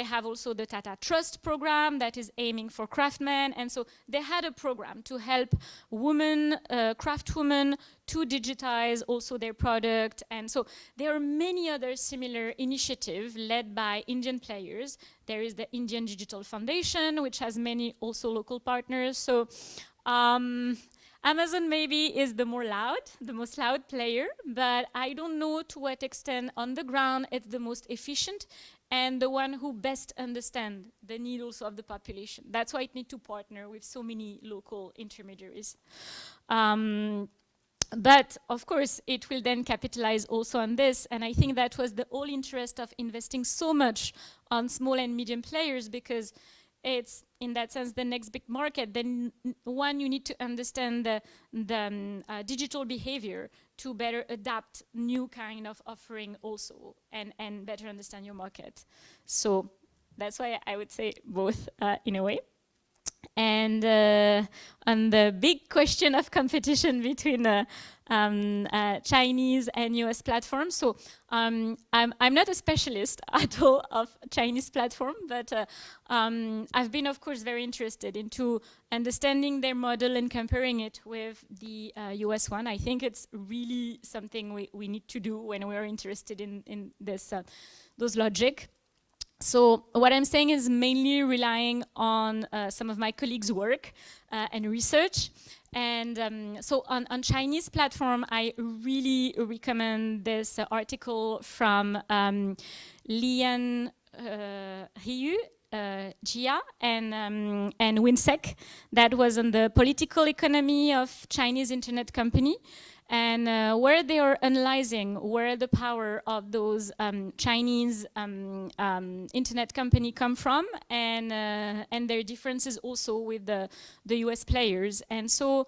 have also the Tata Trust program that is aiming for craftsmen. And so they had a program to help women, craftwomen, to digitize also their product. And so there are many other similar initiatives led by Indian players. There is the Indian Digital Foundation, which has many also local partners. So Amazon maybe is the most loud player, but I don't know to what extent on the ground it's the most efficient and the one who best understands the need also of the population. That's why it needs to partner with so many local intermediaries. But of course, it will then capitalize also on this. And I think that was the whole interest of investing so much on small and medium players, because it's, in that sense, the next big market. Then one, you need to understand the digital behavior to better adapt new kind of offering also, and better understand your market. So that's why I would say both in a way. And on the big question of competition between Chinese and US platforms. So I'm not a specialist at all of Chinese platform, but I've been, of course, very interested into understanding their model and comparing it with the US one. I think it's really something we need to do when we are interested in this those logic. So what I'm saying is mainly relying on some of my colleagues' work and research. And so on Chinese platform, I really recommend this article from Lian Ryu, Jia, and Winsec, that was on the political economy of Chinese internet company. And where they are analyzing where the power of those Chinese internet company come from, and their differences also with the US players. And so,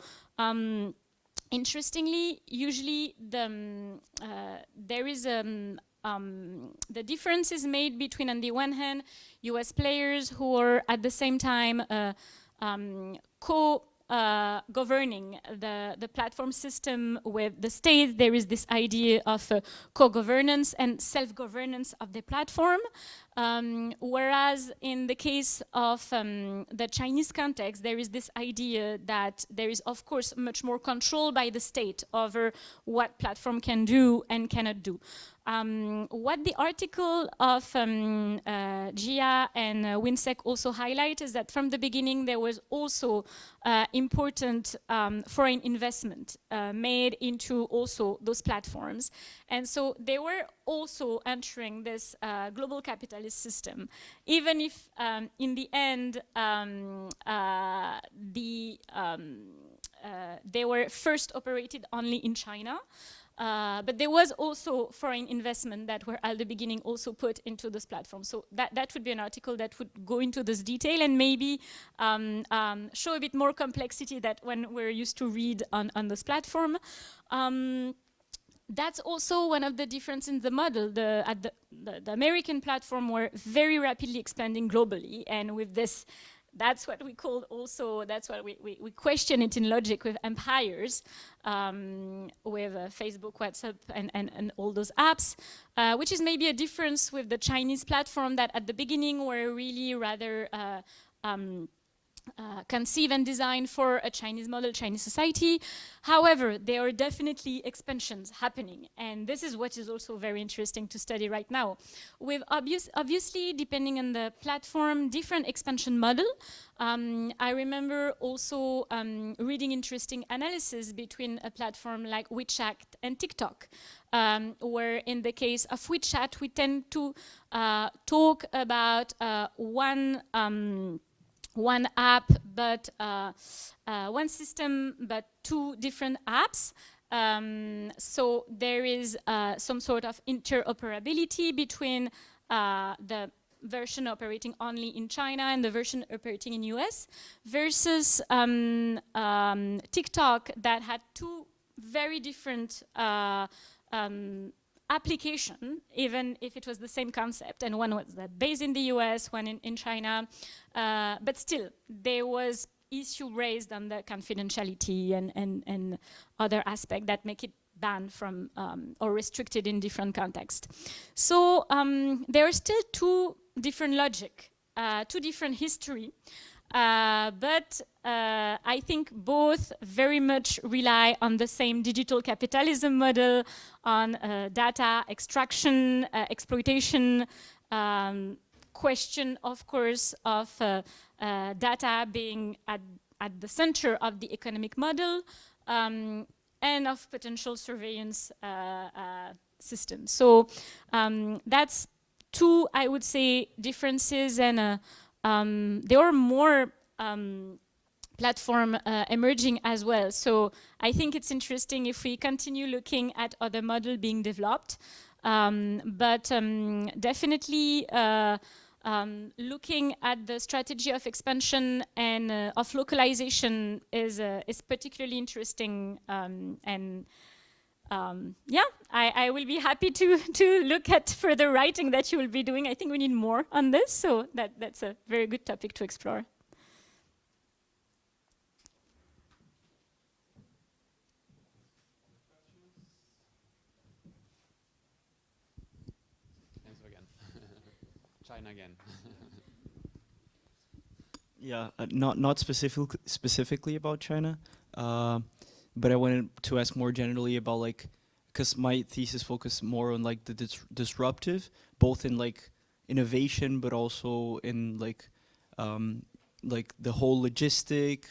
interestingly, usually there is the difference is made between, on the one hand, US players who are at the same time governing the platform system with the state. There is this idea of co-governance and self-governance of the platform. Whereas in the case of the Chinese context, there is this idea that there is, of course, much more control by the state over what platform can do and cannot do. What the article of Jia and Winsec also highlight is that from the beginning there was also important foreign investment made into also those platforms. And so they were also entering this global capitalist system, even if in the end they were first operated only in China. But there was also foreign investment that were at the beginning also put into this platform. So that would be an article that would go into this detail and maybe show a bit more complexity that when we're used to read on this platform. that's also one of the differences in the model. The American platform were very rapidly expanding globally, and with this, that's what we call also, that's what we question it in logic with empires, with Facebook, WhatsApp, and all those apps, which is maybe a difference with the Chinese platform that at the beginning were really rather conceived and designed for a Chinese model, Chinese society. However, there are definitely expansions happening, and this is what is also very interesting to study right now. With obviously, depending on the platform, different expansion model. I remember also reading interesting analysis between a platform like WeChat and TikTok, where in the case of WeChat, we tend to talk about one app, but one system, but two different apps. So there is some sort of interoperability between the version operating only in China and the version operating in US, versus TikTok that had two very different application, even if it was the same concept, and one was based in the US, one in China, but still there was issue raised on the confidentiality and other aspect that make it banned from or restricted in different contexts. So there are still two different logic, two different history, but I think both very much rely on the same digital capitalism model, on data extraction, exploitation, question, of course, of data being at the center of the economic model, and of potential surveillance systems. So that's two, I would say, differences, and there are more platform emerging as well. So I think it's interesting if we continue looking at other models being developed, but definitely looking at the strategy of expansion and of localization is particularly interesting, and yeah, I will be happy to look at further writing that you will be doing. I think we need more on this, so that's a very good topic to explore. Thanks again. China again. Yeah, not specifically about China, but I wanted to ask more generally about, like, because my thesis focused more on like the disruptive, both in like innovation, but also in like the whole logistic,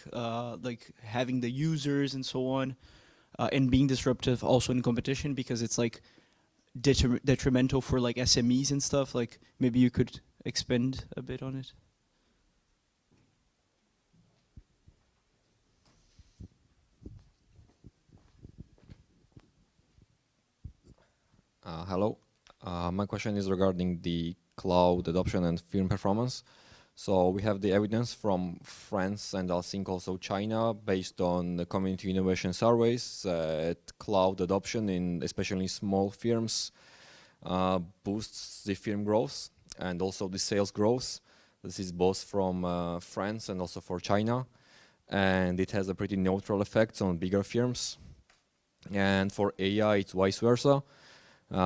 like having the users and so on, and being disruptive also in competition, because it's like detrimental for like SMEs and stuff. Like maybe you could expand a bit on it. Hello. My question is regarding the cloud adoption and firm performance. So we have the evidence from France and I think also China, based on the community innovation surveys, that cloud adoption in especially small firms boosts the firm growth and also the sales growth. This is both from France and also for China, and it has a pretty neutral effect on bigger firms. And for AI, it's vice versa.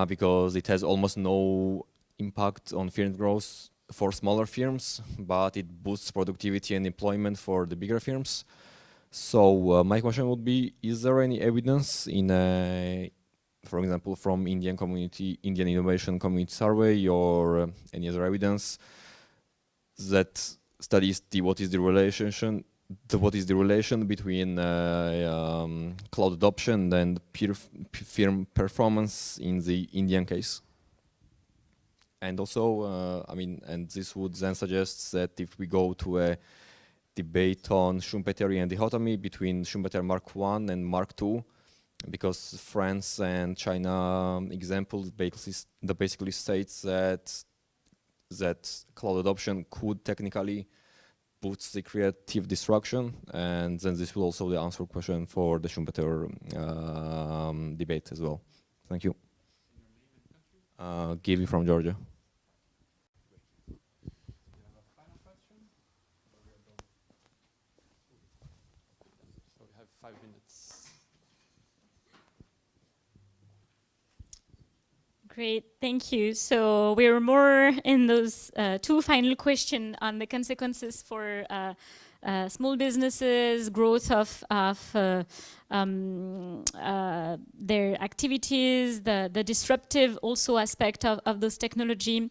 Because it has almost no impact on firm growth for smaller firms, but it boosts productivity and employment for the bigger firms. So my question would be, is there any evidence in, for example, from Indian innovation community survey, or any other evidence that studies what is the relation between cloud adoption and firm performance in the Indian case? And also, I mean, and this would then suggest that if we go to a debate on Schumpeterian dichotomy between Schumpeter Mark I and Mark II, because France and China examples basically states that cloud adoption could technically boost the creative destruction, and then this will also answer question for the Schumpeter debate as well. Thank you. Kiwi from Georgia. So we have 5 minutes. Great, thank you. So we're more in those two final questions on the consequences for small businesses, growth of their activities, the disruptive also aspect of those technology.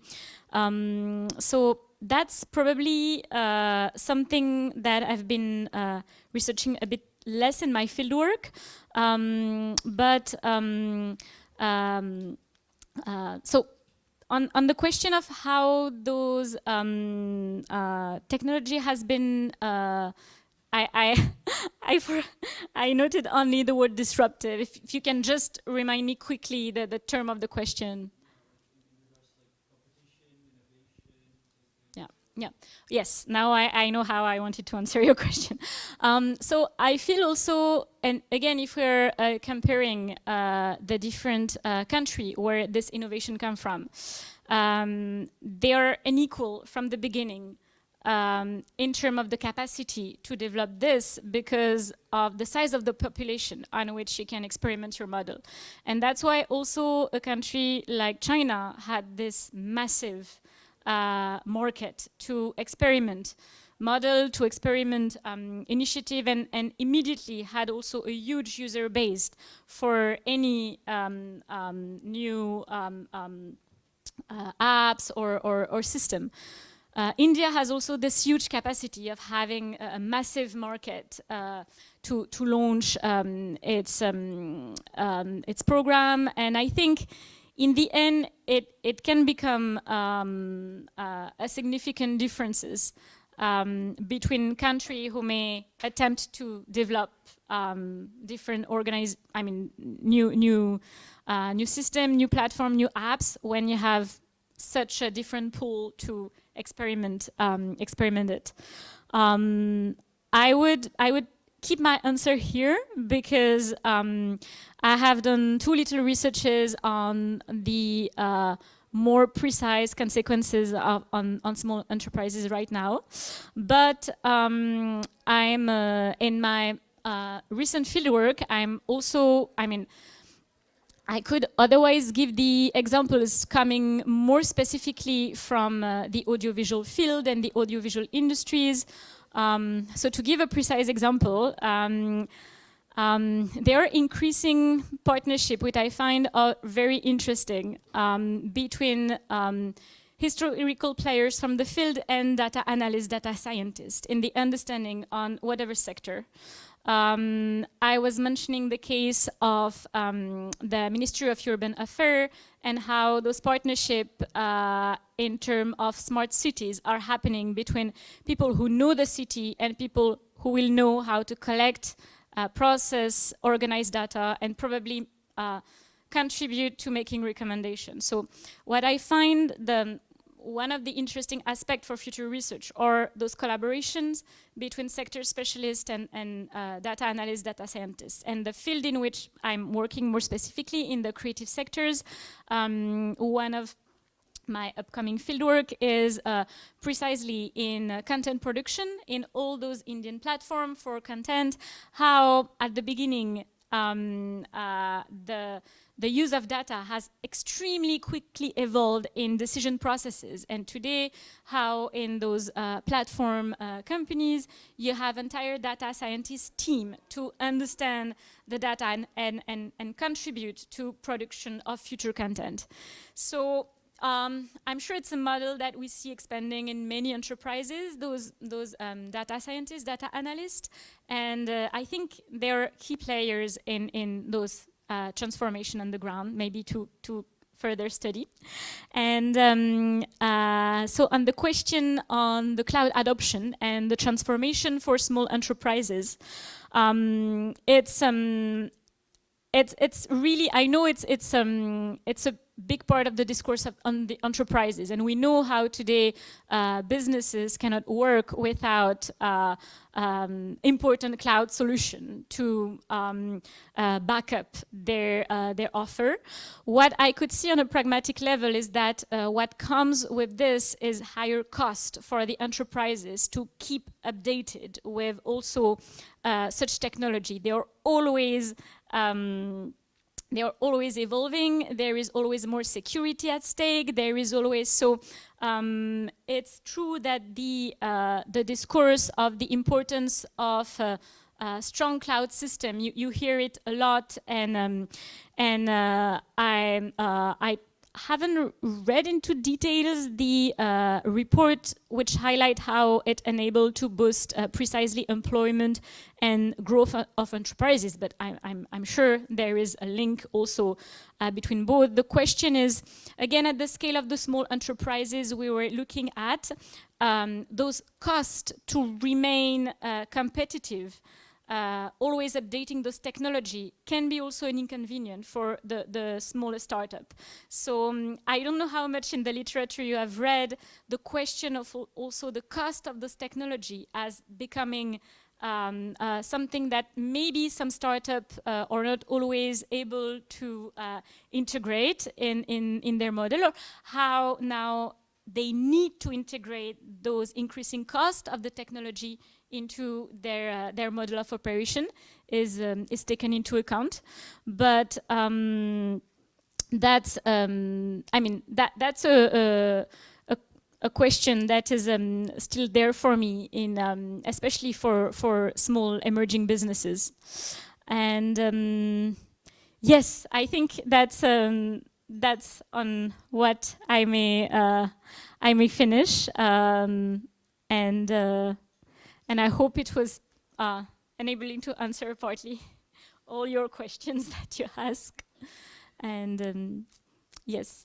So that's probably something that I've been researching a bit less in my fieldwork, so on the question of how those technology has been, I noted only the word disruptive. If you can just remind me quickly the term of the question. Yeah. Yes. Now I know how I wanted to answer your question. So I feel also, and again, if we're comparing the different country where this innovation come from, they are unequal from the beginning in terms of the capacity to develop this because of the size of the population on which you can experiment your model, and that's why also a country like China had this massive market to experiment model, to experiment initiative, and immediately had also a huge user base for any new apps or system. India has also this huge capacity of having a massive market to launch its program, and I think in the end, it can become a significant differences between countries who may attempt to develop different new system, new platform, new apps when you have such a different pool to experiment it. I would keep my answer here because I have done too little researches on the more precise consequences on small enterprises right now. But I'm in my recent fieldwork, I'm also, I could otherwise give the examples coming more specifically from the audiovisual field and the audiovisual industries. So to give a precise example, there are increasing partnership, which I find are very interesting, between historical players from the field and data analysts, data scientists in the understanding on whatever sector. I was mentioning the case of the Ministry of Urban Affairs and how those partnerships in terms of smart cities are happening between people who know the city and people who will know how to collect, process, organize data, and probably contribute to making recommendations. So what I find one of the interesting aspects for future research are those collaborations between sector specialists and data analysts, data scientists. And the field in which I'm working more specifically in the creative sectors, one of my upcoming fieldwork is precisely in content production in all those Indian platforms for content, how at the beginning the use of data has extremely quickly evolved in decision processes. And today, how in those platform companies, you have entire data scientist team to understand the data and contribute to production of future content. So I'm sure it's a model that we see expanding in many enterprises, those data scientists, data analysts, and I think they're key players in those transformation on the ground, maybe to further study. And so on the question on the cloud adoption and the transformation for small enterprises, it's really, I know it's a big part of the discourse on the enterprises, and we know how today businesses cannot work without important cloud solution to back up their offer. What I could see on a pragmatic level is that what comes with this is higher cost for the enterprises to keep updated with also such technology. They are always evolving. There is always more security at stake. There is always, so it's true that the discourse of the importance of a strong cloud system, you hear it a lot, and I haven't read into details the report which highlight how it enabled to boost precisely employment and growth of enterprises, but I'm sure there is a link also between both. The question is, again, at the scale of the small enterprises we were looking at, those costs to remain competitive, always updating those technology can be also an inconvenience for the smaller startup. So I don't know how much in the literature you have read the question of also the cost of this technology as becoming something that maybe some startups are not always able to integrate in their model, or how now they need to integrate those increasing costs of the technology into their model of operation is taken into account. But that's I mean that's a question that is still there for me in especially for small emerging businesses. And yes, I think that's on what I may finish, and I hope it was enabling to answer partly all your questions that you ask. And yes.